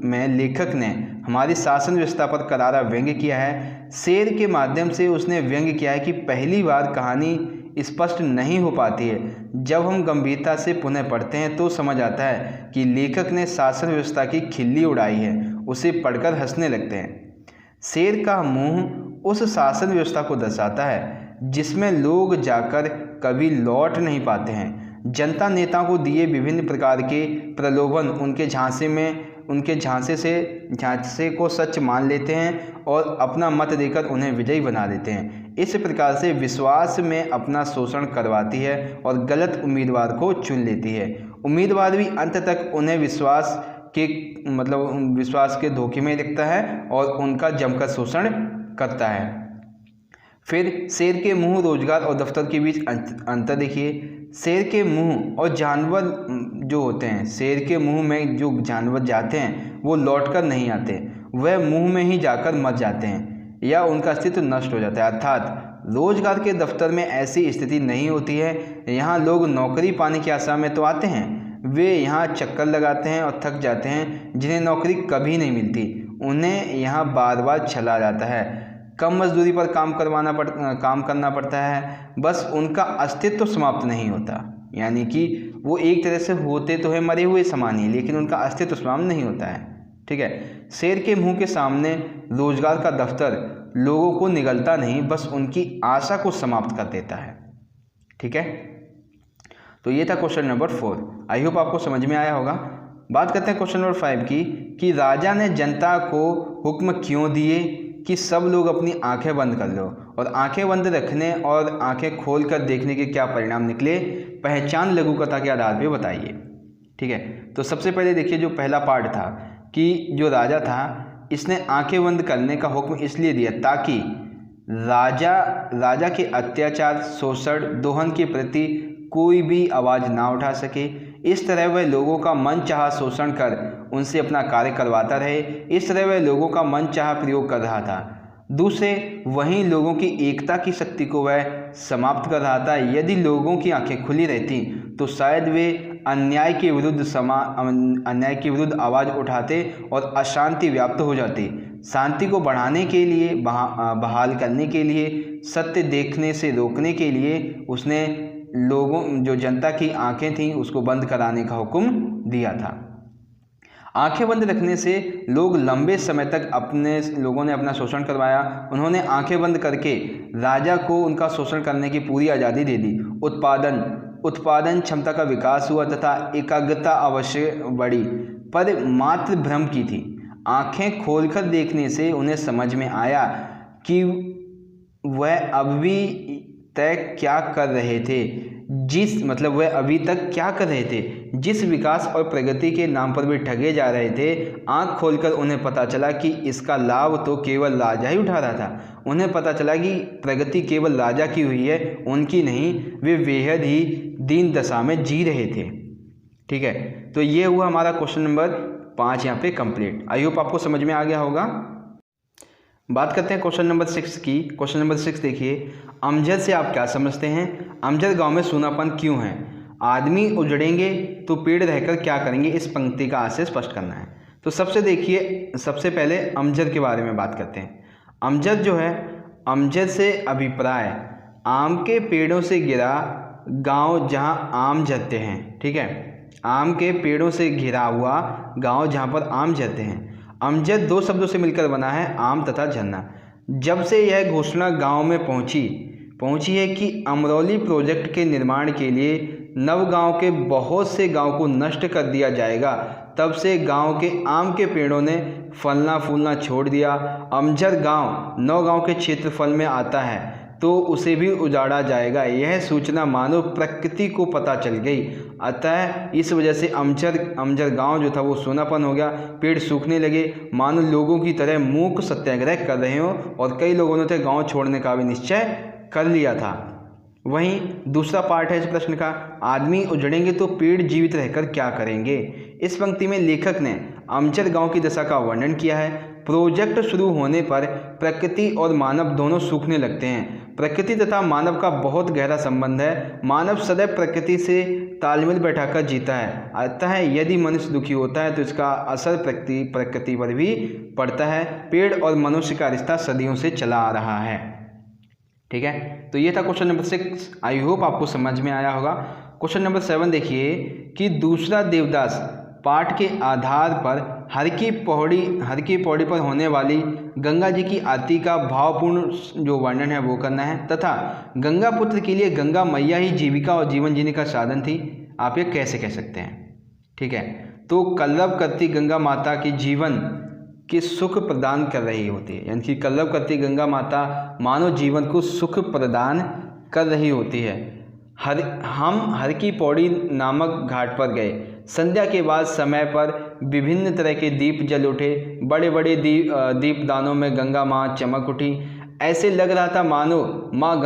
में लेखक ने हमारी शासन व्यवस्था पर करारा व्यंग्य किया है। शेर के माध्यम से उसने व्यंग्य किया है कि पहली बार कहानी स्पष्ट नहीं हो पाती है। जब हम गंभीरता से पुनः पढ़ते हैं तो समझ आता है कि लेखक ने शासन व्यवस्था की खिल्ली उड़ाई है। उसे पढ़कर हंसने लगते हैं। शेर का मुंह उस शासन व्यवस्था को दर्शाता है जिसमें लोग जाकर कभी लौट नहीं पाते हैं। जनता नेताओं को दिए विभिन्न प्रकार के प्रलोभन उनके झांसे में उनके झांसे को सच मान लेते हैं और अपना मत देकर उन्हें विजयी बना देते हैं। इस प्रकार से विश्वास में अपना शोषण करवाती है और गलत उम्मीदवार को चुन लेती है। उम्मीदवार भी अंत तक उन्हें विश्वास के धोखे में रखता है और उनका जमकर शोषण करता है। फिर शेर के मुंह रोजगार और दफ्तर के बीच अंतर देखिए। शेर के मुंह और जानवर जो होते हैं, शेर के मुंह में जो जानवर जाते हैं वो लौटकर नहीं आते, वह मुंह में ही जाकर मर जाते हैं या उनका अस्तित्व नष्ट हो जाता है। अर्थात रोजगार के दफ्तर में ऐसी स्थिति नहीं होती है। यहाँ लोग नौकरी पाने की आशा में तो आते हैं, वे यहाँ चक्कर लगाते हैं और थक जाते हैं। जिन्हें नौकरी कभी नहीं मिलती उन्हें यहाँ बार बार चला जाता है। कम मजदूरी पर काम करना पड़ता है, बस उनका अस्तित्व समाप्त नहीं होता। यानी कि वो एक तरह से होते तो है मरे हुए समान ही, लेकिन उनका अस्तित्व समाप्त नहीं होता है। ठीक है। शेर के मुंह के सामने रोजगार का दफ्तर लोगों को निगलता नहीं, बस उनकी आशा को समाप्त कर देता है। ठीक है। तो ये था क्वेश्चन नंबर 4। आई होप आपको समझ में आया होगा। बात करते हैं क्वेश्चन नंबर 5 की कि राजा ने जनता को हुक्म क्यों दिए कि सब लोग अपनी आंखें बंद कर लो, और आंखें बंद रखने और आंखें खोल कर देखने के क्या परिणाम निकले, पहचान लघु कथा के आधार पर बताइए। ठीक है। तो सबसे पहले देखिए जो पहला पार्ट था कि जो राजा था इसने आंखें बंद करने का हुक्म इसलिए दिया ताकि राजा के अत्याचार, शोषण, दोहन के प्रति कोई भी आवाज़ ना उठा सके। इस तरह वह लोगों का मनचाहा शोषण कर उनसे अपना कार्य करवाता रहे। इस तरह वह लोगों का मनचाहा प्रयोग कर रहा था। दूसरे वहीं लोगों की एकता की शक्ति को वह समाप्त कर रहा था। यदि लोगों की आंखें खुली रहती तो शायद वे अन्याय के विरुद्ध आवाज़ उठाते और अशांति व्याप्त हो जाती। शांति को बढ़ाने के लिए, बहाल करने के लिए, सत्य देखने से रोकने के लिए उसने जो जनता की आंखें थीं उसको बंद कराने का हुक्म दिया था। आंखें बंद रखने से लोग लंबे समय तक लोगों ने अपना शोषण करवाया। उन्होंने आंखें बंद करके राजा को उनका शोषण करने की पूरी आज़ादी दे दी। उत्पादन क्षमता का विकास हुआ तथा एकाग्रता अवश्य बढ़ी, पर मात्र भ्रम की थी। आंखें खोलकर देखने से उन्हें समझ में आया कि वह अभी तक क्या कर रहे थे, जिस विकास और प्रगति के नाम पर वे ठगे जा रहे थे। आंख खोलकर उन्हें पता चला कि इसका लाभ तो केवल राजा ही उठा रहा था। उन्हें पता चला कि प्रगति केवल राजा की हुई है, उनकी नहीं। वे बेहद ही दीन दशा में जी रहे थे। ठीक है। तो ये हुआ हमारा क्वेश्चन नंबर 5 यहाँ पे कंप्लीट। आई होप आपको समझ में आ गया होगा। बात करते हैं क्वेश्चन नंबर 6 की। क्वेश्चन नंबर 6 देखिए, अमजद से आप क्या समझते हैं? अमजद गांव में सूनापन क्यों है? आदमी उजड़ेंगे तो पेड़ रहकर क्या करेंगे? इस पंक्ति का आशय स्पष्ट करना है। तो सबसे पहले अमजद के बारे में बात करते हैं। अमजद जो है, अमजद से अभिप्राय आम के पेड़ों से गिरा गांव जहां आम झरते हैं। ठीक है। आम के पेड़ों से घिरा हुआ गांव जहां पर आम झरते हैं। अमजद 2 शब्दों से मिलकर बना है, आम तथा झरना। जब से यह घोषणा गांव में पहुंची है कि अमरौली प्रोजेक्ट के निर्माण के लिए नवगांव के बहुत से गांव को नष्ट कर दिया जाएगा, तब से गांव के आम के पेड़ों ने फलना फूलना छोड़ दिया। अमजद गांव नौगांव के क्षेत्रफल में आता है तो उसे भी उजाड़ा जाएगा। यह सूचना मानो प्रकृति को पता चल गई। अतः इस वजह से अमजद गांव जो था वो सूनापन हो गया, पेड़ सूखने लगे, मानो लोगों की तरह मूक सत्याग्रह कर रहे हों, और कई लोगों ने तो गांव छोड़ने का भी निश्चय कर लिया था। वहीं दूसरा पार्ट है इस प्रश्न का, आदमी उजड़ेंगे तो पेड़ जीवित रहकर क्या करेंगे। इस पंक्ति में लेखक ने अमजद गांव की दशा का वर्णन किया है। प्रोजेक्ट शुरू होने पर प्रकृति और मानव दोनों सूखने लगते हैं। प्रकृति तथा मानव का बहुत गहरा संबंध है। मानव सदैव प्रकृति से तालमेल बैठाकर जीता है। अतः यदि मनुष्य दुखी होता है तो इसका असर प्रकृति पर भी पड़ता है। पेड़ और मनुष्य का रिश्ता सदियों से चला आ रहा है। ठीक है। तो ये था क्वेश्चन नंबर 6। आई होप आपको समझ में आया होगा। क्वेश्चन नंबर 7 देखिए कि दूसरा देवदास पाठ के आधार पर हर की पौड़ी पर होने वाली गंगा जी की आरती का भावपूर्ण जो वर्णन है वो करना है, तथा गंगा पुत्र के लिए गंगा मैया ही जीविका और जीवन जीने का साधन थी। आप ये कैसे कह सकते हैं? ठीक है। तो कल्लव करती गंगा माता के जीवन के सुख प्रदान कर रही होती है, यानी कि कल्लव करती गंगा माता मानव जीवन को सुख प्रदान कर रही होती है। हम हर की पौड़ी नामक घाट पर गए। संध्या के बाद समय पर विभिन्न तरह के दीप जल उठे। बड़े बड़े दीपदानों में गंगा माँ चमक उठी। ऐसे लग रहा था मानो माँ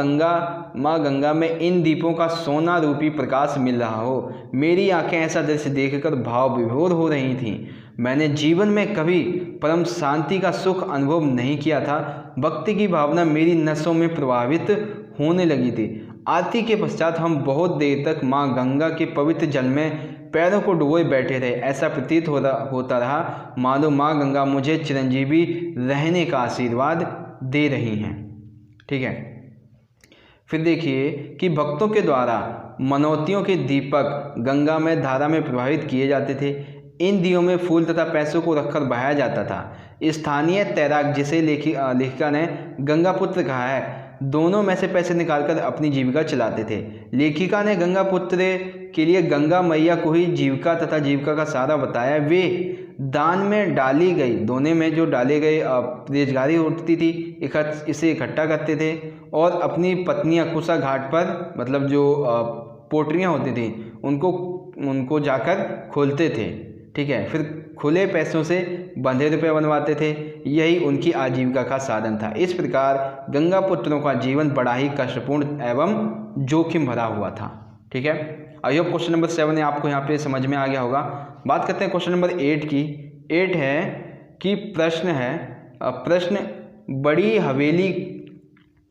गंगा में इन दीपों का सोना रूपी प्रकाश मिल रहा हो। मेरी आंखें ऐसा दृश्य देखकर भाव विभोर हो रही थीं। मैंने जीवन में कभी परम शांति का सुख अनुभव नहीं किया था। भक्ति की भावना मेरी नसों में प्रभावित होने लगी थी। आरती के पश्चात हम बहुत देर तक माँ गंगा के पवित्र जल में पैरों को डुबोए बैठे रहे। ऐसा प्रतीत होता रहा मानो माँ गंगा मुझे चिरंजीवी रहने का आशीर्वाद दे रही हैं। ठीक है, फिर देखिए कि भक्तों के द्वारा मनौतियों के दीपक गंगा में धारा में प्रवाहित किए जाते थे। इन दियों में फूल तथा पैसों को रखकर बहाया जाता था। स्थानीय तैराक, जिसे लेखिका ने गंगा पुत्र कहा है, दोनों में से पैसे निकालकर अपनी जीविका चलाते थे। लेखिका ने गंगा पुत्र के लिए गंगा मैया को ही जीविका तथा जीविका का सहारा बताया। वे दान में डाली गई, दोने में जो डाले गए रोजगारी उठती थी, इसे इकट्ठा करते थे और अपनी पत्नियां कुशा घाट पर, मतलब जो पोटरियां होती थी, उनको जाकर खोलते थे। ठीक है, फिर खुले पैसों से बंधे रुपये बनवाते थे। यही उनकी आजीविका का साधन था। इस प्रकार गंगा पुत्रों का जीवन बड़ा ही कष्टपूर्ण एवं जोखिम भरा हुआ था। ठीक है, आई होप क्वेश्चन नंबर 7 आपको यहाँ पे समझ में आ गया होगा। बात करते हैं क्वेश्चन नंबर 8 की। 8 है कि प्रश्न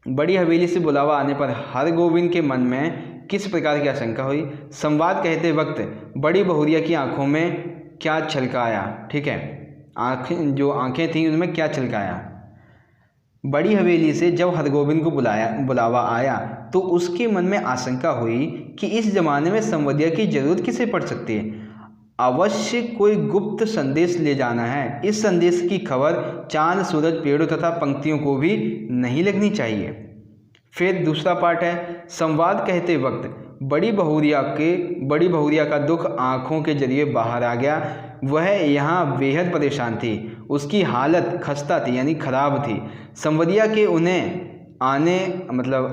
बड़ी हवेली से बुलावा आने पर हरगोविंद के मन में किस प्रकार की आशंका हुई? संवाद कहते वक्त बड़ी बहुरिया की आंखों में क्या छलकाया? ठीक है, आंखें थीं उनमें क्या छलकाया? बड़ी हवेली से जब हरगोविंद को बुलावा आया तो उसके मन में आशंका हुई कि इस जमाने में संवदिया की जरूरत किसे पड़ सकती है। अवश्य कोई गुप्त संदेश ले जाना है। इस संदेश की खबर चांद, सूरज, पेड़ों तथा पंक्तियों को भी नहीं लगनी चाहिए। फिर दूसरा पार्ट है, संवाद कहते वक्त बड़ी बहुरिया का दुख आंखों के जरिए बाहर आ गया। वह यहाँ बेहद परेशान थी। उसकी हालत खस्ता थी, यानी खराब थी। संवदिया के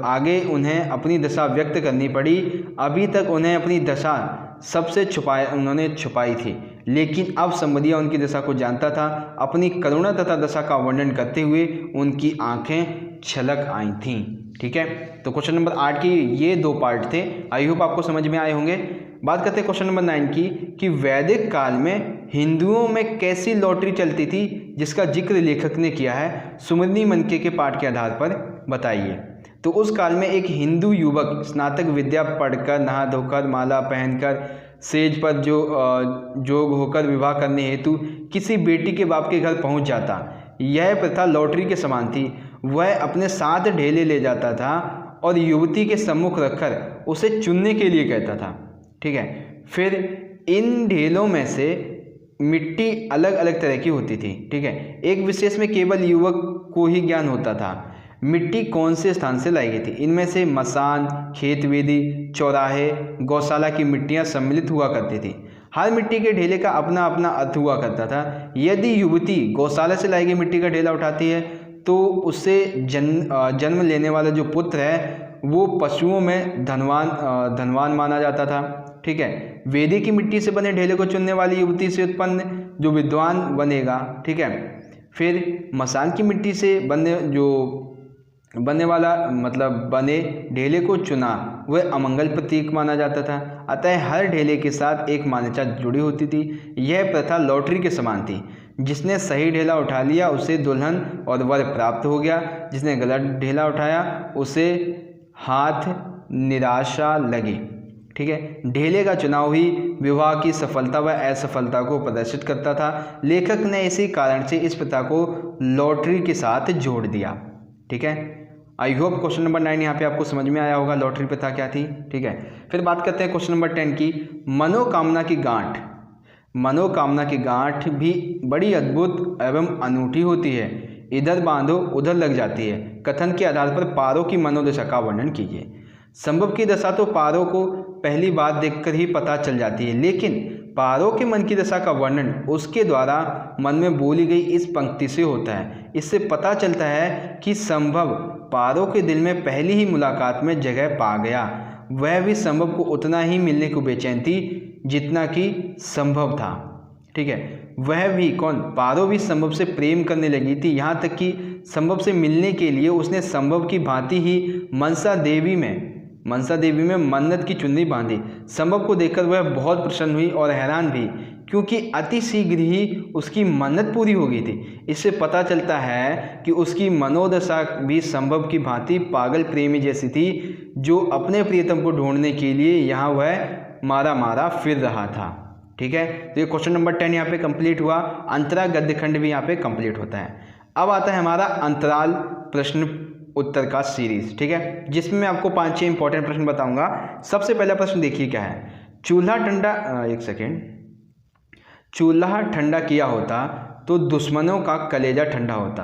आगे उन्हें अपनी दशा व्यक्त करनी पड़ी। अभी तक उन्हें अपनी दशा सबसे छुपाई थी, लेकिन अब संवदिया उनकी दशा को जानता था। अपनी करुणा तथा दशा का वर्णन करते हुए उनकी आंखें छलक आई थीं। ठीक है, तो क्वेश्चन नंबर 8 की ये 2 पार्ट थे। आई होप आपको समझ में आए होंगे। बात करते हैं क्वेश्चन नंबर 9 की कि वैदिक काल में हिंदुओं में कैसी लॉटरी चलती थी जिसका जिक्र लेखक ने किया है? सुमरनी मनके के पाठ के आधार पर बताइए। तो उस काल में एक हिंदू युवक स्नातक विद्या पढ़कर, नहा धोकर, माला पहनकर, सेज पर जोग होकर विवाह करने हेतु किसी बेटी के बाप के घर पहुंच जाता। यह प्रथा लॉटरी के समान थी। वह अपने साथ ढेले ले जाता था और युवती के सम्मुख रखकर उसे चुनने के लिए कहता था। ठीक है, फिर इन ढेलों में से मिट्टी अलग अलग तरह की होती थी। ठीक है, एक विशेष में केवल युवक को ही ज्ञान होता था मिट्टी कौन से स्थान से लाई गई थी। इनमें से मसान, खेत वेदी, चौराहे, गौशाला की मिट्टियां सम्मिलित हुआ करती थी। हर मिट्टी के ढेले का अपना अपना अर्थ हुआ करता था। यदि युवती गौशाला से लाई गई मिट्टी का ढेला उठाती है तो उससे जन्म लेने वाला जो पुत्र है वो पशुओं में धनवान माना जाता था। ठीक है, वेदी की मिट्टी से बने ढेले को चुनने वाली युवती से उत्पन्न जो विद्वान बनेगा। ठीक है, फिर मसान की मिट्टी से बने ढेले को चुना, वह अमंगल प्रतीक माना जाता था। अतः हर ढेले के साथ एक मान्यता जुड़ी होती थी। यह प्रथा लॉटरी के समान थी। जिसने सही ढेला उठा लिया उसे दुल्हन और वर प्राप्त हो गया। जिसने गलत ढेला उठाया उसे हाथ निराशा लगी। ठीक है, ढेले का चुनाव ही विवाह की सफलता व असफलता को प्रदर्शित करता था। लेखक ने इसी कारण से इस प्रथा को लॉटरी के साथ जोड़ दिया। ठीक है, आई होप क्वेश्चन नंबर 9 यहाँ पे आपको समझ में आया होगा लॉटरी प्रथा क्या थी। ठीक है, फिर बात करते हैं क्वेश्चन नंबर 10 की। मनोकामना की गांठ भी बड़ी अद्भुत एवं अनूठी होती है। इधर बांधो उधर लग जाती है। कथन के आधार पर पारों की मनोदशा का वर्णन कीजिए। संभव की दशा तो पारों को पहली बार देखकर ही पता चल जाती है, लेकिन पारो के मन की दशा का वर्णन उसके द्वारा मन में बोली गई इस पंक्ति से होता है। इससे पता चलता है कि संभव पारो के दिल में पहली ही मुलाकात में जगह पा गया। वह भी संभव को उतना ही मिलने को बेचैन थी जितना कि संभव था। ठीक है, वह भी कौन, पारो भी संभव से प्रेम करने लगी थी, यहाँ तक कि संभव से मिलने के लिए उसने संभव की भांति ही मनसा देवी में मन्नत की चुन्नी बांधी। संभव को देखकर वह बहुत प्रसन्न हुई और हैरान भी, क्योंकि अति शीघ्र ही उसकी मन्नत पूरी हो गई थी। इससे पता चलता है कि उसकी मनोदशा भी संभव की भांति पागल प्रेमी जैसी थी, जो अपने प्रियतम को ढूंढने के लिए यहाँ वह मारा फिर रहा था। ठीक है, तो ये क्वेश्चन नंबर 10 यहाँ पे कंप्लीट हुआ। अंतरा गद्य खंड भी यहाँ पे कंप्लीट होता है। अब आता है हमारा अंतराल प्रश्न उत्तर का सीरीज। ठीक है, जिसमें मैं आपको 5-6 इंपॉर्टेंट प्रश्न बताऊंगा। सबसे पहला प्रश्न देखिए क्या है। चूल्हा ठंडा किया होता तो दुश्मनों का कलेजा ठंडा होता।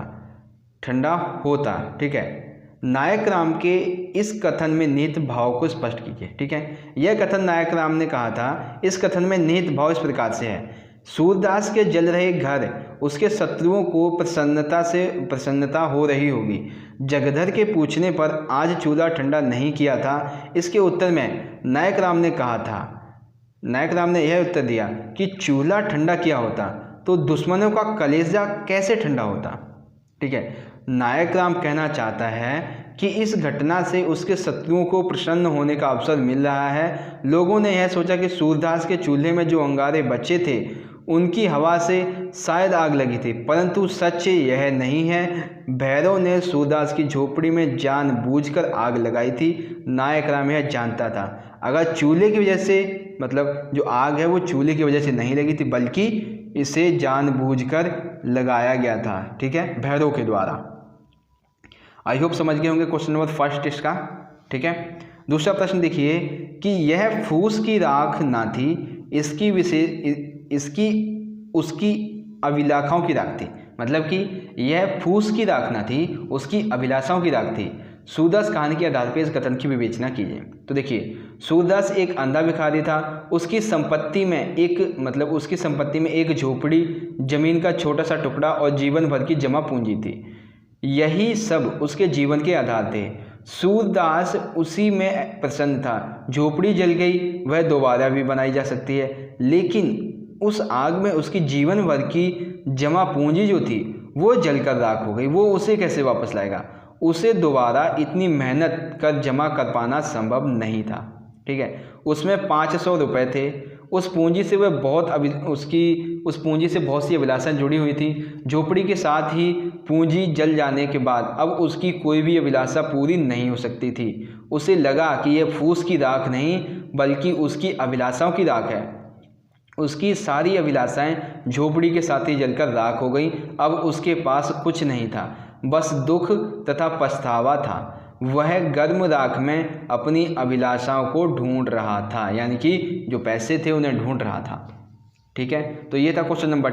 ठीक है, नायक राम के इस कथन में निहित भाव को स्पष्ट कीजिए। ठीक है, यह कथन नायक राम ने कहा था। इस कथन में निहित भाव इस प्रकार से है। सूरदास के जल रहे घर उसके शत्रुओं को प्रसन्नता हो रही होगी। जगधर के पूछने पर आज चूल्हा ठंडा नहीं किया था, इसके उत्तर में नायक राम ने यह उत्तर दिया कि चूल्हा ठंडा किया होता तो दुश्मनों का कलेजा कैसे ठंडा होता। ठीक है, नायक राम कहना चाहता है कि इस घटना से उसके शत्रुओं को प्रसन्न होने का अवसर मिल रहा है। लोगों ने यह सोचा कि सूरदास के चूल्हे में जो अंगारे बचे थे उनकी हवा से शायद आग लगी थी, परंतु सच यह नहीं है। भैरव ने सूरदास की झोपड़ी में जानबूझकर आग लगाई थी। नायक राम यह जानता था। अगर चूल्हे की वजह से, मतलब जो आग है वो चूल्हे की वजह से नहीं लगी थी, बल्कि इसे जानबूझकर लगाया गया था। ठीक है, भैरव के द्वारा। आई होप समझ गए होंगे क्वेश्चन नंबर फर्स्ट इसका। ठीक है, दूसरा प्रश्न देखिए कि यह फूस की राख ना थी, उसकी अभिलाषाओं की राख थी। मतलब कि यह फूस की राख ना थी, उसकी अभिलाषाओं की राख थी। सूरदास कहानी के आधार पर इस कथन की विवेचना कीजिए। तो देखिए, सूरदास एक अंधा भिखारी था। उसकी संपत्ति में एक झोपड़ी, जमीन का छोटा सा टुकड़ा और जीवन भर की जमा पूंजी थी। यही सब उसके जीवन के आधार थे। सूरदास उसी में प्रसन्न था। झोपड़ी जल गई, वह दोबारा भी बनाई जा सकती है, लेकिन उस आग में उसकी जीवन भर की जमा पूंजी जो थी वो जलकर राख हो गई। वो उसे कैसे वापस लाएगा? उसे दोबारा इतनी मेहनत कर जमा कर पाना संभव नहीं था। ठीक है, उसमें 500 रुपये थे। उस पूंजी से बहुत सी अभिलाषाएं जुड़ी हुई थी। झोपड़ी के साथ ही पूंजी जल जाने के बाद अब उसकी कोई भी अभिलाषा पूरी नहीं हो सकती थी। उसे लगा कि यह फूस की राख नहीं बल्कि उसकी अभिलाषाओं की राख है। उसकी सारी अभिलाषाएं झोपड़ी के साथ ही जलकर राख हो गई। अब उसके पास कुछ नहीं था, बस दुख तथा पछतावा था। वह गर्म राख में अपनी अभिलाषाओं को ढूंढ रहा था, यानी कि जो पैसे थे उन्हें ढूंढ रहा था। ठीक है, तो ये था question number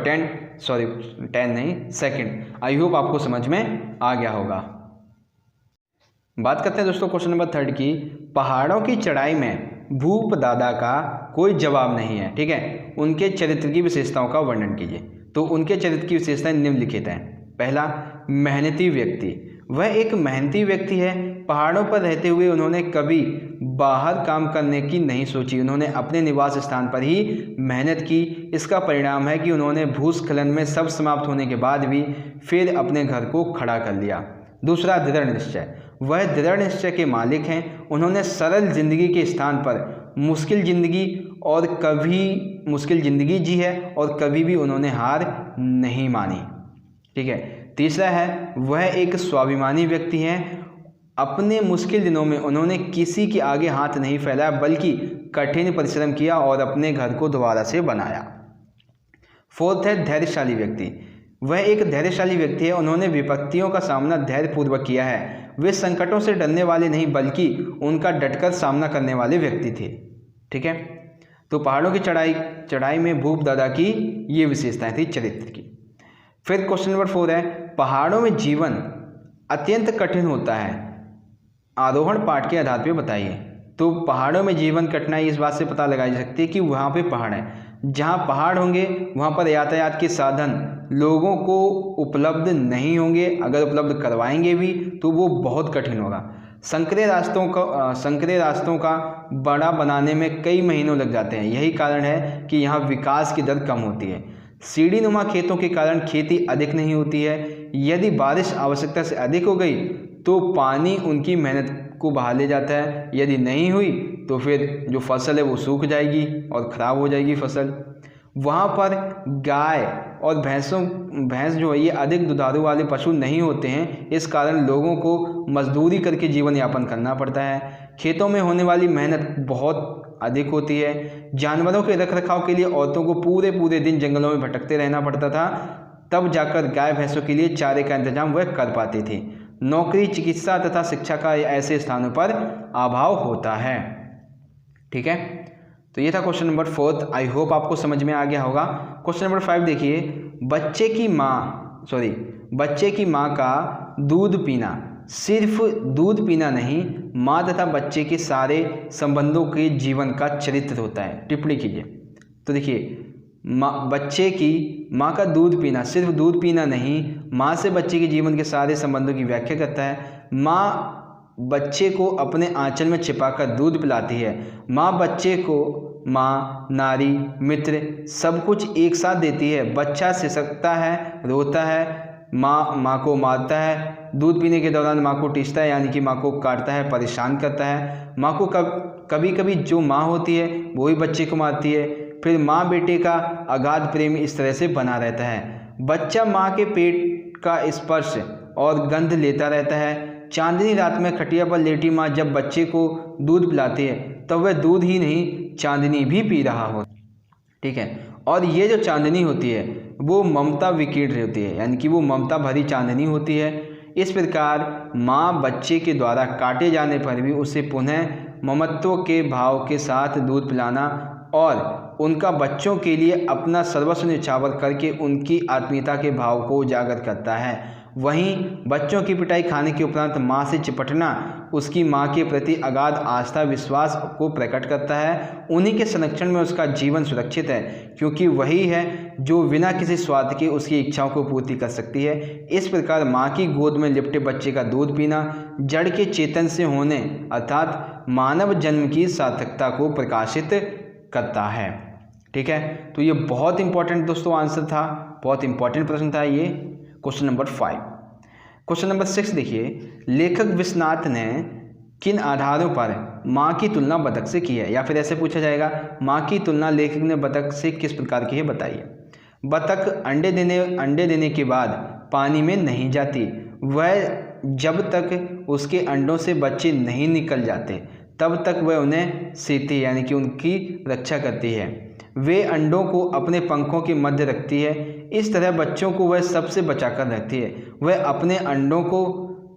2nd। I hope आपको समझ में आ गया होगा। बात करते हैं दोस्तों क्वेश्चन नंबर 3 की। पहाड़ों की चढ़ाई में भूप दादा का कोई जवाब नहीं है। ठीक है, उनके चरित्र की विशेषताओं का वर्णन कीजिए। तो उनके चरित्र की विशेषताएं निम्नलिखित हैं। पहला, मेहनती व्यक्ति। वह एक मेहनती व्यक्ति है। पहाड़ों पर रहते हुए उन्होंने कभी बाहर काम करने की नहीं सोची। उन्होंने अपने निवास स्थान पर ही मेहनत की। इसका परिणाम है कि उन्होंने भूस्खलन में सब समाप्त होने के बाद भी फिर अपने घर को खड़ा कर लिया। दूसरा, दृढ़ निश्चय। वह दृढ़ निश्चय के मालिक हैं। उन्होंने सरल जिंदगी के स्थान पर मुश्किल जिंदगी जी है और कभी भी उन्होंने हार नहीं मानी। ठीक है, तीसरा है, वह एक स्वाभिमानी व्यक्ति हैं। अपने मुश्किल दिनों में उन्होंने किसी के आगे हाथ नहीं फैलाया बल्कि कठिन परिश्रम किया और अपने घर को दोबारा से बनाया। फोर्थ है, धैर्यशाली व्यक्ति। वह एक धैर्यशाली व्यक्ति है। उन्होंने विपत्तियों का सामना धैर्यपूर्वक किया है। वे संकटों से डरने वाले नहीं बल्कि उनका डटकर सामना करने वाले व्यक्ति थे। ठीक है, तो पहाड़ों की चढ़ाई में भूप दादा की ये विशेषताएं थी चरित्र की। फिर क्वेश्चन नंबर 4 है, पहाड़ों में जीवन अत्यंत कठिन होता है। आरोहण पाठ के आधार पर बताइए। तो पहाड़ों में जीवन कठिनाई इस बात से पता लगाई जा सकती है कि वहाँ पे पहाड़ है। जहाँ पहाड़ होंगे वहाँ पर यातायात के साधन लोगों को उपलब्ध नहीं होंगे, अगर उपलब्ध करवाएंगे भी तो वो बहुत कठिन होगा। संकरे रास्तों का बड़ा बनाने में कई महीनों लग जाते हैं। यही कारण है कि यहाँ विकास की दर कम होती है। सीढ़ी नुमा खेतों के कारण खेती अधिक नहीं होती है। यदि बारिश आवश्यकता से अधिक हो गई तो पानी उनकी मेहनत को बहा ले जाता है, यदि नहीं हुई तो फिर जो फसल है वो सूख जाएगी और ख़राब हो जाएगी फसल। वहाँ पर गाय और भैंस जो है ये अधिक दुधारू वाले पशु नहीं होते हैं, इस कारण लोगों को मजदूरी करके जीवन यापन करना पड़ता है। खेतों में होने वाली मेहनत बहुत अधिक होती है। जानवरों के रखरखाव के लिए औरतों को पूरे पूरे दिन जंगलों में भटकते रहना पड़ता था, तब जाकर गाय भैंसों के लिए चारे का इंतजाम वह कर पाते थे। नौकरी, चिकित्सा तथा शिक्षा का ऐसे स्थानों पर अभाव होता है। ठीक है, तो ये था क्वेश्चन नंबर 4। आई होप आपको समझ में आ गया होगा। क्वेश्चन नंबर 5 देखिए, बच्चे की माँ का दूध पीना सिर्फ दूध पीना नहीं, माँ तथा बच्चे के सारे संबंधों के जीवन का चरित्र होता है। टिप्पणी कीजिए। तो देखिए, बच्चे की माँ का दूध पीना सिर्फ दूध पीना नहीं, माँ से बच्चे के जीवन के सारे संबंधों की व्याख्या करता है। माँ बच्चे को अपने आंचल में छिपाकर दूध पिलाती है। माँ बच्चे को माँ, नारी, मित्र सब कुछ एक साथ देती है। बच्चा सिसकता है, रोता है, माँ को मारता है। दूध पीने के दौरान माँ को टीसता है, यानी कि माँ को काटता है, परेशान करता है। माँ को कभी कभी जो माँ होती है वो ही बच्चे को मारती है। फिर माँ बेटे का अगाध प्रेम इस तरह से बना रहता है। बच्चा माँ के पेट का स्पर्श और गंध लेता रहता है। चांदनी रात में खटिया पर लेटी माँ जब बच्चे को दूध पिलाती है तब वह दूध ही नहीं चांदनी भी पी रहा हो। ठीक है, और ये जो चांदनी होती है वो ममता विकीर्ण होती है, यानी कि वो ममता भरी चांदनी होती है। इस प्रकार माँ बच्चे के द्वारा काटे जाने पर भी उसे पुनः ममत्व के भाव के साथ दूध पिलाना और उनका बच्चों के लिए अपना सर्वस्व न्यौछावर करके उनकी आत्मीयता के भाव को उजागर करता है। वहीं बच्चों की पिटाई खाने के उपरांत माँ से चिपटना उसकी माँ के प्रति अगाध आस्था विश्वास को प्रकट करता है। उन्हीं के संरक्षण में उसका जीवन सुरक्षित है, क्योंकि वही है जो बिना किसी स्वार्थ के उसकी इच्छाओं को पूर्ति कर सकती है। इस प्रकार माँ की गोद में लिपटे बच्चे का दूध पीना जड़ के चेतन से होने अर्थात मानव जन्म की सार्थकता को प्रकाशित करता है। ठीक है, तो ये बहुत इंपॉर्टेंट दोस्तों आंसर था, बहुत इंपॉर्टेंट प्रश्न था ये क्वेश्चन नंबर 5। क्वेश्चन नंबर 6 देखिए, लेखक विश्वनाथ ने किन आधारों पर माँ की तुलना बतख से की है, या फिर ऐसे पूछा जाएगा माँ की तुलना लेखक ने बतख से किस प्रकार की है बताइए। बतख अंडे देने के बाद पानी में नहीं जाती। वह जब तक उसके अंडों से बच्चे नहीं निकल जाते तब तक वह उन्हें सेती यानी कि उनकी रक्षा करती है। वे अंडों को अपने पंखों के मध्य रखती है। इस तरह बच्चों को वह सबसे बचाकर रखती है। वह अपने अंडों को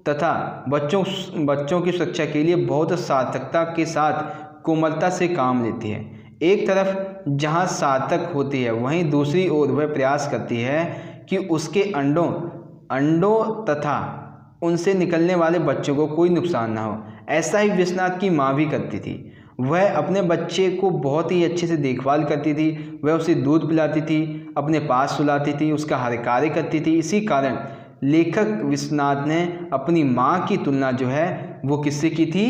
तथा बच्चों की सुरक्षा के लिए बहुत सार्थकता के साथ कोमलता से काम लेती है। एक तरफ जहां सार्थक होती है वहीं दूसरी ओर वह प्रयास करती है कि उसके अंडों तथा उनसे निकलने वाले बच्चों को कोई नुकसान ना हो। ऐसा ही विश्वनाथ की माँ भी करती थी। वह अपने बच्चे को बहुत ही अच्छे से देखभाल करती थी। वह उसे दूध पिलाती थी, अपने पास सुलाती थी, उसका हर कार्य करती थी। इसी कारण लेखक विश्वनाथ ने अपनी माँ की तुलना जो है वो किससे की थी?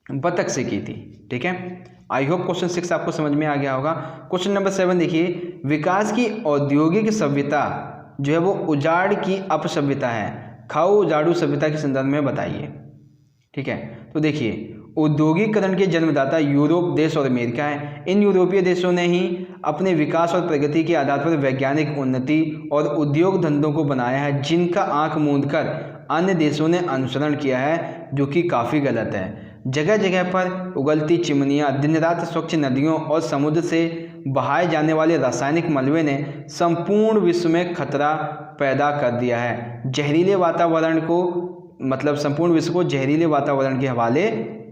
बतख से की थी। ठीक है, आई होप क्वेश्चन 6 आपको समझ में आ गया होगा। क्वेश्चन नंबर 7 देखिए, विकास की औद्योगिक सभ्यता जो है वो उजाड़ की अपसभ्यता है। खाओ उजाड़ू सभ्यता के संदर्भ में बताइए। ठीक है, तो देखिए, औद्योगिकरण के जन्मदाता यूरोप देश और अमेरिका है। इन यूरोपीय देशों ने ही अपने विकास और प्रगति के आधार पर वैज्ञानिक उन्नति और उद्योग धंधों को बनाया है, जिनका आंख मूंदकर अन्य देशों ने अनुसरण किया है, जो कि काफ़ी गलत है। जगह जगह पर उगलती चिमनियाँ, दिन रात स्वच्छ नदियों और समुद्र से बहाए जाने वाले रासायनिक मलबे ने संपूर्ण विश्व में खतरा पैदा कर दिया है। जहरीले वातावरण को संपूर्ण विश्व को जहरीले वातावरण के हवाले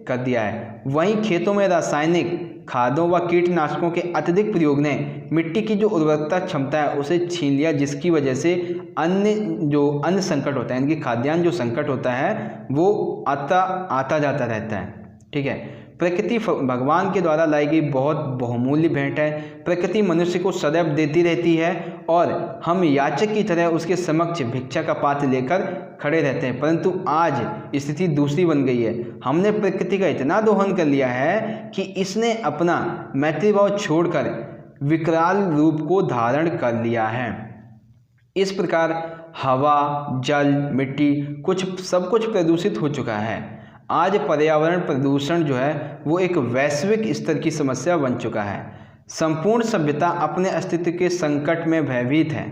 कर दिया है। वहीं खेतों में रासायनिक खादों व कीटनाशकों के अत्यधिक प्रयोग ने मिट्टी की जो उर्वरकता क्षमता है उसे छीन लिया, जिसकी वजह से अन्य संकट होता है, इनकी खाद्यान्न जो संकट होता है वो आता जाता रहता है। ठीक है। प्रकृति भगवान के द्वारा लाई गई बहुत बहुमूल्य भेंट है। प्रकृति मनुष्य को सदैव देती रहती है और हम याचक की तरह उसके समक्ष भिक्षा का पात्र लेकर खड़े रहते हैं, परंतु आज स्थिति दूसरी बन गई है। हमने प्रकृति का इतना दोहन कर लिया है कि इसने अपना मैत्रीभाव छोड़कर विकराल रूप को धारण कर लिया है। इस प्रकार हवा, जल, मिट्टी सब कुछ प्रदूषित हो चुका है। आज पर्यावरण प्रदूषण जो है वो एक वैश्विक स्तर की समस्या बन चुका है। संपूर्ण सभ्यता अपने अस्तित्व के संकट में भयभीत है,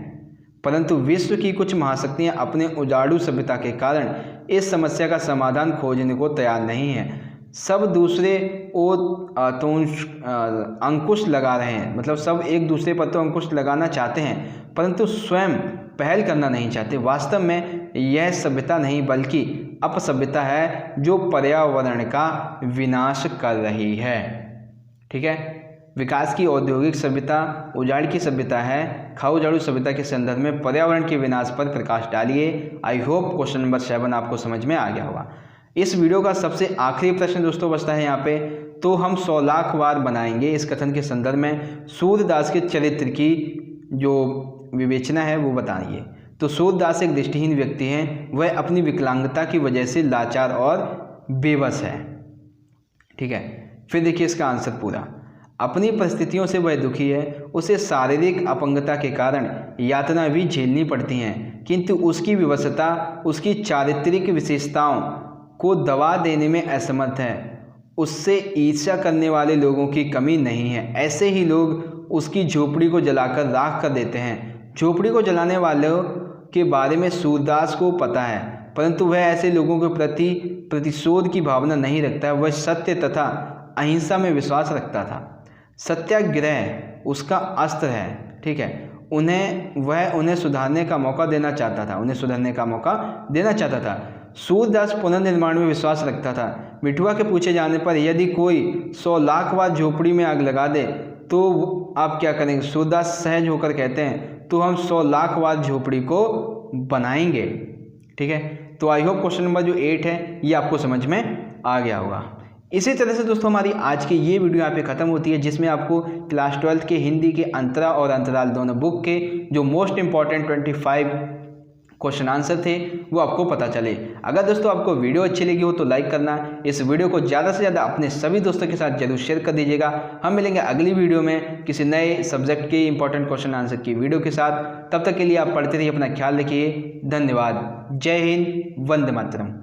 परंतु विश्व की कुछ महाशक्तियां अपने उजाड़ू सभ्यता के कारण इस समस्या का समाधान खोजने को तैयार नहीं है। सब दूसरे ओर तो अंकुश लगा रहे हैं, मतलब सब एक दूसरे पर तो अंकुश लगाना चाहते हैं, परंतु स्वयं पहल करना नहीं चाहते। वास्तव में यह सभ्यता नहीं बल्कि अपसभ्यता है जो पर्यावरण का विनाश कर रही है। ठीक है। विकास की औद्योगिक सभ्यता उजाड़ की सभ्यता है। खाऊ झाड़ू सभ्यता के संदर्भ में पर्यावरण के विनाश पर प्रकाश डालिए। आई होप क्वेश्चन नंबर 7 आपको समझ में आ गया होगा। इस वीडियो का सबसे आखिरी प्रश्न दोस्तों बचता है यहाँ पे, तो हम 100 लाख बार बनाएंगे इस कथन के संदर्भ में सूरदास के चरित्र की जो विवेचना है वो बताइए। तो सूरदास एक दृष्टिहीन व्यक्ति हैं, वह अपनी विकलांगता की वजह से लाचार और बेबस है। ठीक है। फिर देखिए इसका आंसर पूरा। अपनी परिस्थितियों से वह दुखी है, उसे शारीरिक अपंगता के कारण यातना भी झेलनी पड़ती हैं, किंतु उसकी विवशता उसकी चारित्रिक विशेषताओं को दबा देने में असमर्थ है। उससे ईर्ष्या करने वाले लोगों की कमी नहीं है। ऐसे ही लोग उसकी झोपड़ी को जलाकर राख कर देते हैं। झोपड़ी को जलाने वालों के बारे में सूरदास को पता है, परंतु वह ऐसे लोगों के प्रति प्रतिशोध की भावना नहीं रखता है। वह सत्य तथा अहिंसा में विश्वास रखता था। सत्याग्रह उसका अस्त्र है। ठीक है। उन्हें सुधारने का मौका देना चाहता था। सूरदास पुनर्निर्माण में विश्वास रखता था। मिठुआ के पूछे जाने पर यदि कोई 100 लाख बार झोपड़ी में आग लगा दे तो आप क्या करेंगे? सूरदास सहज होकर कहते हैं तो हम 100 लाख बार झोपड़ी को बनाएंगे। ठीक है। तो आई होप क्वेश्चन नंबर जो 8 है ये आपको समझ में आ गया होगा। इसी तरह से दोस्तों हमारी आज की ये वीडियो यहाँ पे ख़त्म होती है, जिसमें आपको क्लास 12 के हिंदी के अंतरा और अंतराल दोनों बुक के जो मोस्ट इंपॉर्टेंट 25 क्वेश्चन आंसर थे वो आपको पता चले। अगर दोस्तों आपको वीडियो अच्छी लगी हो तो लाइक करना, इस वीडियो को ज़्यादा से ज़्यादा अपने सभी दोस्तों के साथ जरूर शेयर कर दीजिएगा। हम मिलेंगे अगली वीडियो में किसी नए सब्जेक्ट के इंपॉर्टेंट क्वेश्चन आंसर की वीडियो के साथ। तब तक के लिए आप पढ़ते रहिए, अपना ख्याल रखिए। धन्यवाद। जय हिंद, वंदे मातरम।